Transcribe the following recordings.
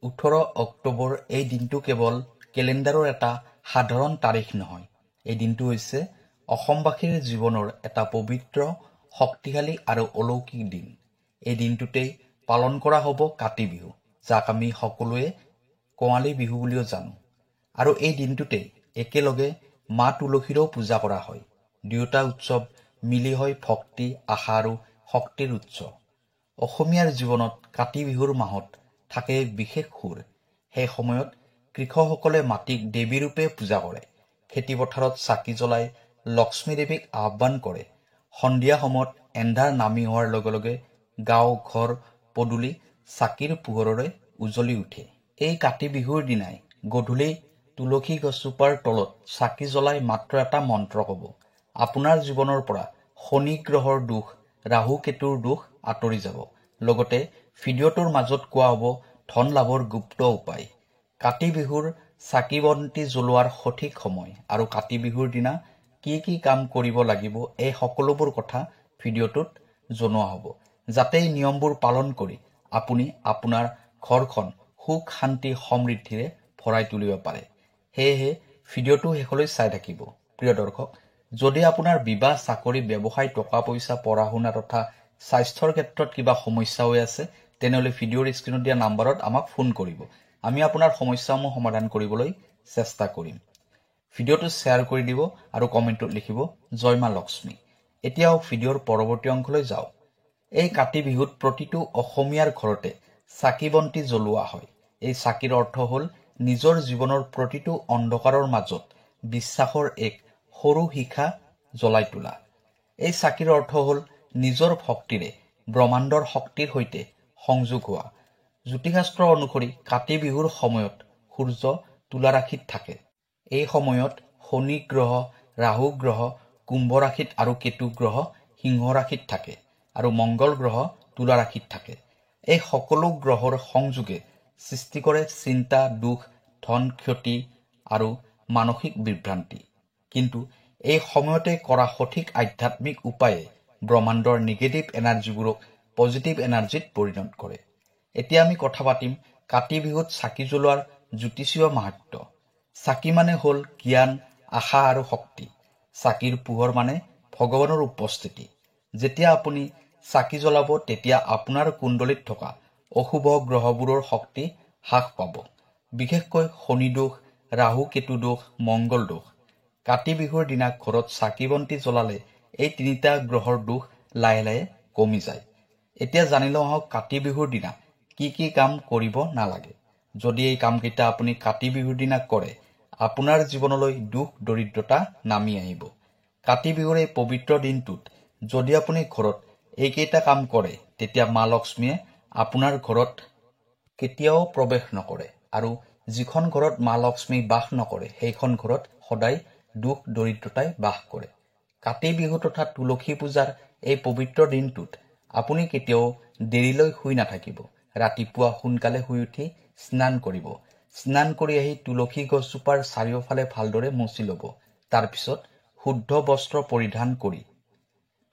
18 অক্টোবৰ এই দিনটো কেৱল কেলেণ্ডাৰৰ এটা সাধাৰণ তাৰিখ নহয়। এই দিনটো হৈছে অসমবাসীৰ জীৱনৰ এটা পবিত্ৰ, শক্তিশালী আৰু অলৌকিক দিন। এই দিনটোতেই পালন কৰা হ'ব কাতি বিহু, যাক আমি সকলোৱে কঙালী বিহু বুলিও জানো। আৰু এই দিনটোতেই একেলগে মা তুলসীৰো পূজা কৰা হয়। দুয়োটা উৎসৱ মিলি হয় ভক্তি, আশা আৰু শক্তিৰ উৎস। অসমীয়াৰ জীৱনত কাতি বিহুৰ মাহত থাকে বিশেষ সুৰ। সেই সময়ত কৃষকসকলে মাটিক দেৱীৰূপে পূজা কৰে। খেতিপথাৰত চাকি জ্বলাই লক্ষ্মী দেৱীক আহ্বান কৰে। সন্ধিয়া সময়ত এন্ধাৰ নামি হোৱাৰ লগে লগে গাঁও, ঘৰ, পদূলি চাকিৰ পোহৰেৰে উজ্বলি উঠে। এই কাতি বিহুৰ দিনাই গধূলি তুলসী গছজোপাৰ তলত চাকি জ্বলাই মাত্ৰ এটা মন্ত্ৰ ক'ব। আপোনাৰ জীৱনৰ পৰা শনি গ্ৰহৰ দোষ, ৰাহু কেতুৰ দোষ আঁতৰি যাব। লগতে ভিডিঅ'টোৰ মাজত কোৱা হ'ব ধন লাভৰ গুপ্ত উপায়, কাতি বিহুৰ চাকি বন্তি জ্বলোৱাৰ সঠিক সময় আৰু কাতি বিহুৰ দিনা কি কি কাম কৰিব লাগিব, এই সকলোবোৰ কথা ভিডিঅ'টোত জনোৱা হ'ব, যাতে এই নিয়মবোৰ পালন কৰি আপুনি আপোনাৰ ঘৰখন সুখ, শান্তি, সমৃদ্ধিৰে ভৰাই তুলিব পাৰে। সেয়েহে ভিডিঅ'টো শেষলৈ চাই থাকিব। প্ৰিয় দৰ্শক, যদি আপোনাৰ বিবাহ, চাকৰি, ব্যৱসায়, টকা পইচা, পঢ়া শুনা তথা স্বাস্থ্যৰ ক্ষেত্ৰত কিবা সমস্যা হৈ আছে, তেনেহ'লে ভিডিঅ'ৰ স্ক্ৰীণত দিয়া নাম্বাৰত আমাক ফোন কৰিব। আমি আপোনাৰ সমস্যাসমূহ সমাধান কৰিবলৈ চেষ্টা কৰিম। ভিডিঅ'টো শ্বেয়াৰ কৰি দিব আৰু কমেণ্টত লিখিব জয় মা লক্ষ্মী। এতিয়াও ভিডিঅ'ৰ পৰৱৰ্তী অংশলৈ যাওঁ। এই কাতি বিহুত প্ৰতিটো অসমীয়াৰ ঘৰতে চাকি বন্তি জ্বলোৱা হয়। এই চাকিৰ অৰ্থ হ'ল নিজৰ জীৱনৰ প্ৰতিটো অন্ধকাৰৰ মাজত বিশ্বাসৰ এক সৰু শিখা জ্বলাই তোলা। এই চাকিৰ অৰ্থ হ'ল নিজৰ ভক্তিৰে ব্ৰহ্মাণ্ডৰ শক্তিৰ সৈতে সংযোগ হোৱা। জ্যোতিষশাস্ত্ৰ অনুসৰি কাতি বিহুৰ সময়ত সূৰ্য তুলা ৰাশিত থাকে। এই সময়ত শনি গ্ৰহ, ৰাহু গ্ৰহ কুম্ভ ৰাশিত আৰু কেতু গ্ৰহ সিংহ ৰাশিত থাকে আৰু মংগল গ্ৰহ তুলা ৰাশিত থাকে। এই সকলো গ্ৰহৰ সংযোগে সৃষ্টি কৰে চিন্তা, দুখ, ধন ক্ষতি আৰু মানসিক বিভ্ৰান্তি। কিন্তু এই সময়তে কৰা সঠিক আধ্যাত্মিক উপায়ে ব্ৰহ্মাণ্ডৰ নিগেটিভ এনাৰ্জিবোৰক পজিটিভ এনাৰ্জিত পৰিণত কৰে। এতিয়া আমি কথা পাতিম কাতি বিহুত চাকি জ্বলোৱাৰ জ্যোতিষীয় মাহাত্ম্য। চাকি মানে হ'ল জ্ঞান, আশা আৰু শক্তি। চাকিৰ পোহৰ মানে ভগৱানৰ উপস্থিতি। যেতিয়া আপুনি চাকি জ্বলাব, তেতিয়া আপোনাৰ কুণ্ডলীত থকা অশুভ গ্ৰহবোৰৰ শক্তি হ্ৰাস পাব, বিশেষকৈ শনি দোষ, ৰাহু কেতু দোষ, মংগল দোষ। কাতি বিহুৰ দিনা ঘৰত চাকি বন্তি জ্বলালে এই তিনিটা গ্ৰহৰ দোষ লাহে লাহে কমি যায়। এতিয়া জানি লওঁ আহক কাতি বিহুৰ দিনা কি কি কাম কৰিব নালাগে। যদি এই কামকেইটা আপুনি কাতি বিহুৰ দিনা কৰে, আপোনাৰ জীৱনলৈ দুখ দৰিদ্ৰতা নামি আহিব। কাতি বিহুৰ এই পবিত্ৰ দিনটোত যদি আপুনি ঘৰত এইকেইটা কাম কৰে, তেতিয়া মা লক্ষ্মীয়ে আপোনাৰ ঘৰত কেতিয়াও প্ৰৱেশ নকৰে আৰু যিখন ঘৰত মা লক্ষ্মী বাস নকৰে, সেইখন ঘৰত সদায় দুখ দৰিদ্ৰতাই বাস কৰে। কাতি বিহু তথা তুলসী পূজাৰ এই পবিত্ৰ দিনটোত আপুনি কেতিয়াও দেৰিলৈ শুই নাথাকিব। ৰাতিপুৱা সোনকালে শুই উঠি স্নান কৰিব। স্নান কৰি আহি তুলসী গছজোপাৰ চাৰিওফালে ভালদৰে মচি ল'ব। তাৰপিছত শুদ্ধ বস্ত্ৰ পৰিধান কৰি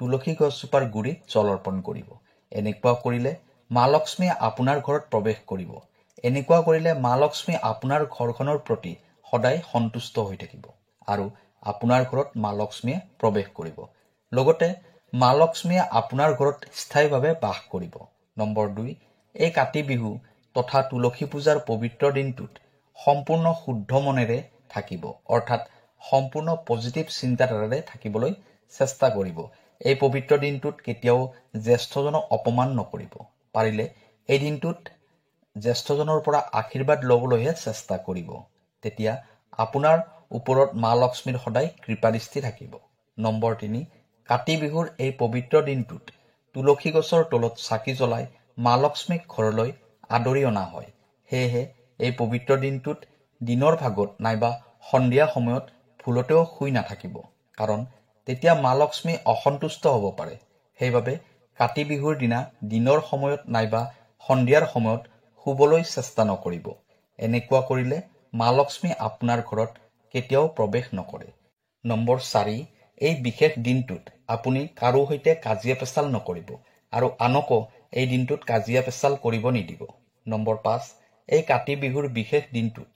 তুলসী গছজোপাৰ গুৰিত জল অৰ্পণ কৰিব। এনেকুৱা কৰিলে মা লক্ষ্মীয়ে আপোনাৰ ঘৰত প্ৰৱেশ কৰিব। এনেকুৱা কৰিলে মা লক্ষ্মী আপোনাৰ ঘৰখনৰ প্ৰতি সদায় সন্তুষ্ট হৈ থাকিব আৰু আপোনাৰ ঘৰত মা লক্ষ্মীয়ে প্ৰৱেশ কৰিব। লগতে মা লক্ষ্মীয়ে আপোনাৰ ঘৰত স্থায়ীভাৱে বাস কৰিব। নম্বৰ 2, এই কাতি বিহু তথা তুলসী পূজাৰ পবিত্ৰ দিনটোত সম্পূৰ্ণ শুদ্ধ মনেৰে থাকিব, অৰ্থাৎ সম্পূৰ্ণ পজিটিভ চিন্তাধাৰাৰে থাকিবলৈ চেষ্টা কৰিব। এই পবিত্ৰ দিনটোত কেতিয়াও জ্যেষ্ঠজনক অপমান নকৰিব। পাৰিলে এই দিনটোত জ্যেষ্ঠজনৰ পৰা আশীৰ্বাদ ল'বলৈহে চেষ্টা কৰিব। তেতিয়া আপোনাৰ ওপৰত মা লক্ষ্মীৰ সদায় কৃপাদৃষ্টি থাকিব। নম্বৰ 3, কাতি বিহুৰ এই পবিত্ৰ দিনটোত তুলসী গছৰ তলত চাকি জ্বলাই মা লক্ষ্মীক ঘৰলৈ আদৰি অনা হয়। সেয়েহে এই পবিত্ৰ দিনটোত দিনৰ ভাগত নাইবা সন্ধিয়া সময়ত ভুলতেও শুই নাথাকিব, কাৰণ তেতিয়া মা লক্ষ্মী অসন্তুষ্ট হ'ব পাৰে। সেইবাবে কাতি বিহুৰ দিনা দিনৰ সময়ত নাইবা সন্ধিয়াৰ সময়ত শুবলৈ চেষ্টা নকৰিব। এনেকুৱা কৰিলে মা লক্ষ্মী আপোনাৰ ঘৰত কেতিয়াও প্ৰৱেশ নকৰে। নম্বৰ 4, এই বিশেষ দিনটোত আপুনি কাৰো সৈতে কাজিয়া পেচাল নকৰিব আৰু আনকো এই দিনটোত কাজিয়া পেচাল কৰিব নিদিব। নম্বৰ 5, এই কাতি বিহুৰ বিশেষ দিনটোত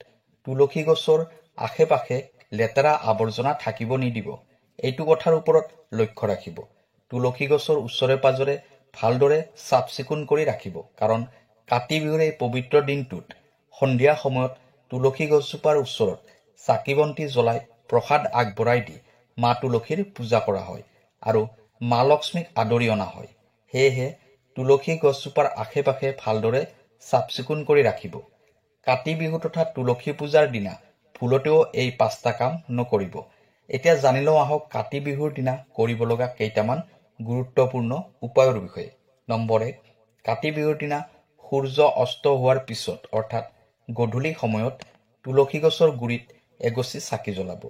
তুলসী গছৰ আশে পাশে লেতেৰা আৱৰ্জনা থাকিব নিদিব। এইটো কথাৰ ওপৰত লক্ষ্য ৰাখিব। তুলসী গছৰ ওচৰে পাজৰে ভালদৰে চাফ চিকুণ কৰি ৰাখিব, কাৰণ কাতি বিহুৰ এই পবিত্ৰ দিনটোত সন্ধিয়া সময়ত তুলসী গছজোপাৰ ওচৰত চাকি বন্তি জ্বলাই প্ৰসাদ আগবঢ়াই দি মা তুলসীৰ পূজা কৰা হয় আৰু মা লক্ষ্মীক আদৰি অনা হয়। সেয়েহে তুলসী গছজোপাৰ আশে পাশে ভালদৰে চাফ চিকুণ কৰি ৰাখিব। কাতি বিহু তথা তুলসী পূজাৰ দিনা ভুলতেও এই 5টা কাম নকৰিব। এতিয়া জানি লওঁ আহক কাতি বিহুৰ দিনা কৰিব লগা কেইটামান গুৰুত্বপূৰ্ণ উপায়ৰ বিষয়ে। নম্বৰ 1, কাতি বিহুৰ দিনা সূৰ্য অস্ত হোৱাৰ পিছত অৰ্থাৎ গধূলি সময়ত তুলসী গছৰ গুৰিত এগছি চাকি জ্বলাব।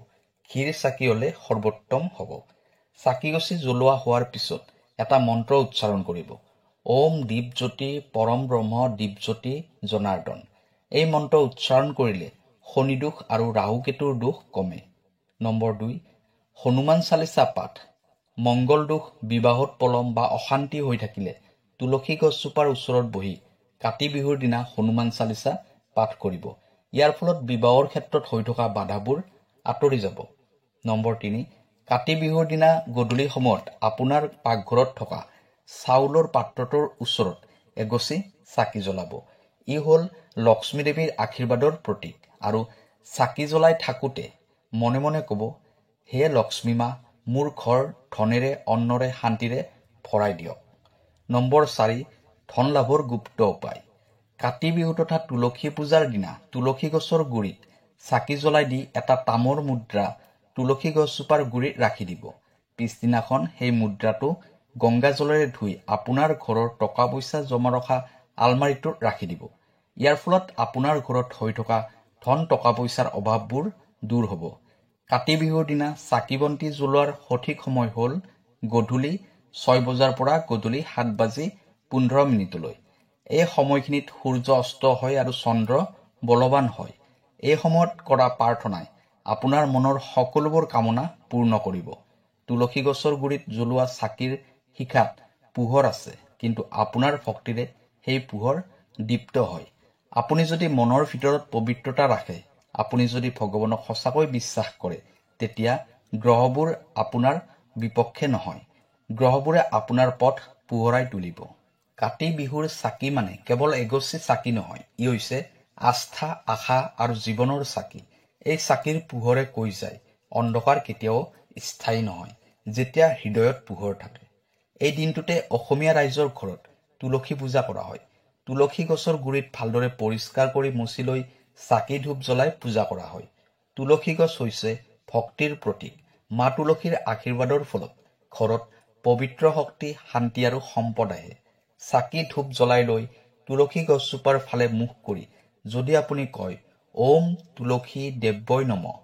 ঘিৰ চাকি হলে সৰ্বোত্তম হ'ব। চাকি গছি জ্বলোৱা হোৱাৰ পিছত এটা মন্ত্ৰ উচ্চাৰণ কৰিব। ওম দীপজ্যোতি পৰম ব্ৰহ্ম দীপজ্যোতি জনাৰ্দন। এই মন্ত্ৰ উচ্চাৰণ কৰিলে শনি দোষ আৰু ৰাহু কেতুৰ দোষ কমে। নম্বৰ 2, হনুমান চালিচা পাঠ। মংগল দোষ, বিবাহত পলম বা অশান্তি হৈ থাকিলে তুলসী গছজোপাৰ ওচৰত বহি কাতি বিহুৰ দিনা হনুমান চালিচা পাঠ কৰিব। ইয়াৰ ফলত বিবাহৰ ক্ষেত্ৰত হৈ থকা বাধাবোৰ আঁতৰি যাব। নম্বৰ 3, কাতি বিহুৰ দিনা গধূলি সময়ত আপোনাৰ পাকঘৰত থকা চাউলৰ পাত্ৰটোৰ ওচৰত এগছি চাকি জ্বলাব। ই হ'ল লক্ষ্মী দেৱীৰ আশীৰ্বাদৰ প্ৰতীক আৰু চাকি জ্বলাই থাকোঁতে মনে মনে ক'ব, হে লক্ষ্মী মা, মোৰ ঘৰ ধনেৰে অন্নৰে শান্তিৰে ভৰাই দিয়ক। নম্বৰ 4, ধন লাভৰ গুপ্ত উপায়। কাতি বিহু তথা তুলসী পূজাৰ দিনা তুলসী গছৰ গুৰিত চাকি জ্বলাই দি এটা তামৰ মুদ্ৰা তুলসী গছজোপাৰ গুৰিত ৰাখি দিব। পিছদিনাখন সেই মুদ্ৰাটো গংগা জলেৰে ধুই আপোনাৰ ঘৰৰ টকা পইচা জমা ৰখা আলমাৰিটোত ৰাখি দিব। ইয়াৰ ফলত আপোনাৰ ঘৰত হৈ থকা ধন টকা পইচাৰ অভাৱবোৰ দূৰ হ'ব। কাতি বিহুৰ দিনা চাকি বন্তি জ্বলোৱাৰ সঠিক সময় হ'ল গধূলি 6 বজাৰ পৰা গধূলি 7:15 এই সময়খিনিত সূৰ্য অস্ত হয় আৰু চন্দ্ৰ বলৱান হয়। এই সময়ত কৰা প্ৰাৰ্থনাই আপোনাৰ মনৰ সকলোবোৰ কামনা পূৰ্ণ কৰিব। তুলসী গছৰ গুৰিত জ্বলোৱা চাকিৰ শিখাত পোহৰ আছে, কিন্তু আপোনাৰ ভক্তিৰে সেই পোহৰ দীপ্ত হয়। আপুনি যদি মনৰ ভিতৰত পবিত্ৰতা ৰাখে, আপুনি যদি ভগৱানক সঁচাকৈ বিশ্বাস কৰে, তেতিয়া গ্ৰহবোৰ আপোনাৰ বিপক্ষে নহয়। গ্ৰহবোৰে আপোনাৰ পথ পোহৰাই তুলিব। কাতি বিহুৰ চাকি মানে কেৱল এগছি চাকি নহয়, ই হৈছে আস্থা, আশা আৰু জীৱনৰ চাকি। এই চাকিৰ পোহৰে কৈ যায়, অন্ধকাৰ কেতিয়াও স্থায়ী নহয়, যেতিয়া হৃদয়ত পোহৰ থাকে। এই দিনটোতে অসমীয়া ৰাইজৰ ঘৰত তুলসী পূজা কৰা হয়। তুলসী গছৰ গুৰিত ভালদৰে পৰিষ্কাৰ কৰি মচি লৈ চাকি ধূপ জ্বলাই পূজা কৰা হয়। তুলসী গছ হৈছে ভক্তিৰ প্ৰতীক। মা তুলসীৰ আশীৰ্বাদৰ ফলত ঘৰত পবিত্ৰ শক্তি, শান্তি আৰু সম্পদ আহে। চাকি ধূপ জ্বলাই লৈ তুলসী গছজোপাৰ ফালে মুখ কৰি যদি আপুনি কয়, ওম তুলসী দেৱ্যই নমঃ,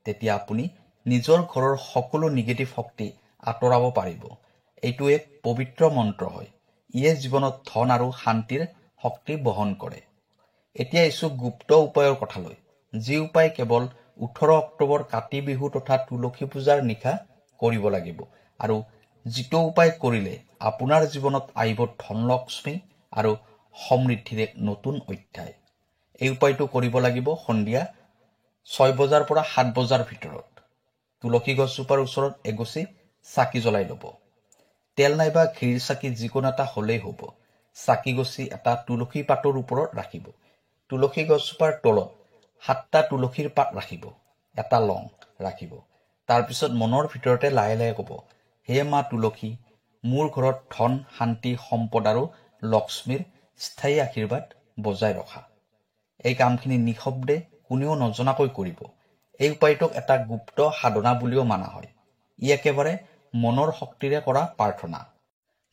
তেতিয়া আপুনি নিজৰ ঘৰৰ সকলো নিগেটিভ শক্তি আঁতৰাব পাৰিব। এইটো এক পবিত্ৰ মন্ত্ৰ হয়। ইয়ে জীৱনত ধন আৰু শান্তিৰ শক্তি বহন কৰে। এতিয়া এছো গুপ্ত উপায়ৰ কথালৈ, যি উপায় কেৱল 18 অক্টোবৰ কাতি বিহু তথা তুলসী পূজাৰ নিশা কৰিব লাগিব আৰু যিটো উপায় কৰিলে আপোনাৰ জীৱনত আহিব ধনলক্ষ্মী আৰু সমৃদ্ধিৰ এক নতুন অধ্যায়। এই উপায়টো কৰিব লাগিব সন্ধিয়া 6 বজাৰ পৰা 7 বজাৰ ভিতৰত। তুলসী গছজোপাৰ ওচৰত এগছি চাকি জ্বলাই ল'ব। তেল নাইবা ঘিৰ চাকি যিকোনো এটা হ'লেই হ'ব। চাকি গছি এটা তুলসী পাতৰ ওপৰত ৰাখিব। তুলসী গছজোপাৰ তলত 7টা তুলসীৰ পাত ৰাখিব, এটা লং ৰাখিব। তাৰপিছত মনৰ ভিতৰতে লাহে লাহে ক'ব, হে মা তুলসী, মোৰ ঘৰত ধন, শান্তি, সম্পদ আৰু লক্ষ্মীৰ স্থায়ী আশীৰ্বাদ বজাই ৰখা। এই কামখিনি নিঃশব্দে কোনেও নজনাকৈ কৰিব। এই উপায়টোক এটা গুপ্ত সাধনা বুলিও মানা হয়। ই একেবাৰে মনৰ শক্তিৰে কৰা প্ৰাৰ্থনা।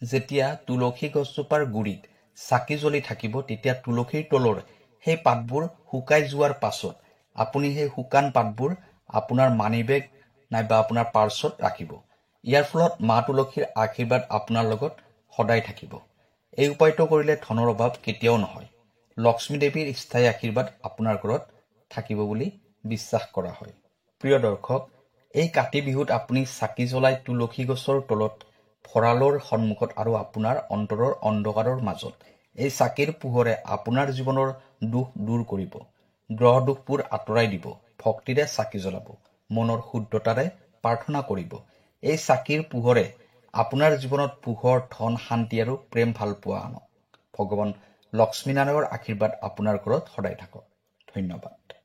যেতিয়া তুলসী গছজোপাৰ গুৰিত চাকি জ্বলি থাকিব, তেতিয়া তুলসীৰ তলৰ সেই পাতবোৰ শুকাই যোৱাৰ পাছত আপুনি সেই শুকান পাতবোৰ আপোনাৰ মানি বেগ নাইবা আপোনাৰ পাৰ্চত ৰাখিব। ইয়াৰ ফলত মা তুলসীৰ আশীৰ্বাদ আপোনাৰ লগত সদায় থাকিব। এই উপায়টো কৰিলে ধনৰ অভাৱ কেতিয়াও নহয়। লক্ষ্মী দেৱীৰ স্থায়ী আশীৰ্বাদ আপোনাৰ ঘৰত থাকিব বুলি বিশ্বাস কৰা হয়। প্ৰিয় দৰ্শক, এই কাতি বিহুত আপুনি চাকি জ্বলাই তুলসী গছৰ তলত, ভঁৰালৰ সন্মুখত আৰু আপোনাৰ অন্তৰৰ অন্ধকাৰৰ মাজত এই চাকিৰ পোহৰে আপোনাৰ জীৱনৰ দুখ দূৰ কৰিব, গ্ৰহ দুখবোৰ আঁতৰাই দিব, ভক্তিৰে চাকি জ্বলাব, মনৰ শুদ্ধতাৰে প্ৰাৰ্থনা কৰিব। এই চাকিৰ পোহৰে আপোনাৰ জীৱনত পোহৰ, ধন, শান্তি আৰু প্ৰেম ভালপোৱা আনক। ভগৱান লক্ষ্মীনাৰায়ণৰ আশীৰ্বাদ আপোনাৰ ঘৰত সদায় থাকক। ধন্যবাদ।